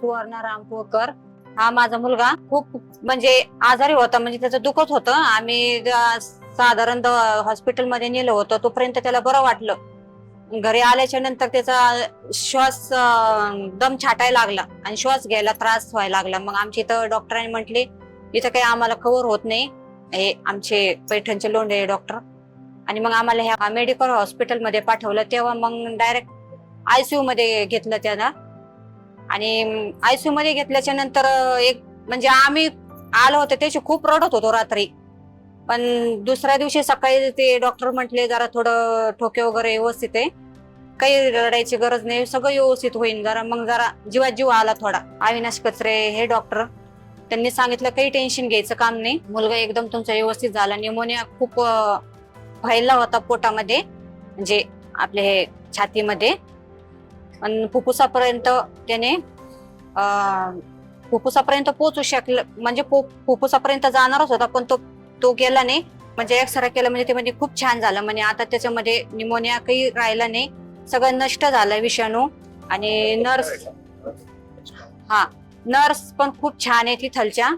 सुवर्णा रामपूरकर. हा माझा मुलगा खूप म्हणजे आजारी होता, म्हणजे त्याचं दुखत होतं. आम्ही साधारण हॉस्पिटलमध्ये नेलं होतं, तोपर्यंत त्याला बरं वाटलं. घरी आल्याच्या नंतर त्याचा श्वास दम छाटायला लागला आणि श्वास घ्यायला त्रास व्हायला लागला. मग आमच्या इथं डॉक्टरांनी म्हटले इथं काही आम्हाला कव्हर होत नाही, हे आमचे पैठणचे लोंढे डॉक्टर. आणि मग आम्हाला ह्या मेडिकल हॉस्पिटलमध्ये पाठवलं. तेव्हा मग डायरेक्ट आयसीयू मध्ये घेतलं त्याला. आणि आयसीयू मध्ये घेतल्याच्या नंतर एक म्हणजे आम्ही आलो होतो त्याची खूप रडत होतो रात्री. पण दुसऱ्या दिवशी सकाळी ते डॉक्टर म्हटले जरा थोडं ठोके वगैरे व्यवस्थित आहे, काही रडायची गरज नाही, सगळं व्यवस्थित होईल. मग जरा जीवात जीव आला थोडा. अविनाश कचरे हे डॉक्टर, त्यांनी सांगितलं काही टेन्शन घ्यायचं काम नाही, मुलगा एकदम तुमचा व्यवस्थित झाला. न्यूमोनिया खूप फैलला होता पोटामध्ये, म्हणजे आपले हे छातीमध्ये, आणि फुफ्फुसापर्यंत त्याने फुफ्फुसापर्यंत पोहोचू शकलं, म्हणजे फुफ्फुसापर्यंत जाणारच होता, पण तो गेला नाही. म्हणजे एक्सरे केला, म्हणजे ते म्हणजे खूप छान झालं. म्हणजे आता त्याच्यामध्ये निमोनिया काही राहिला नाही, सगळं नष्ट झालं विषाणू. आणि नर्स पण खूप छान आहे तिथलच्या,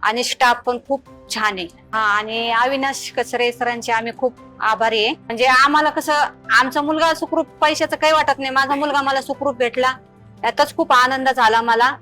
आणि स्टाफ पण खूप छान आहे. आणि अविनाश कचरे सरांचे आम्ही खूप आभारी आहे. म्हणजे आम्हाला कसं आमचा मुलगा सुखरूप, पैशाचं काही वाटत नाही, माझा मुलगा मला सुखरूप भेटला, यातच खूप आनंद झाला मला.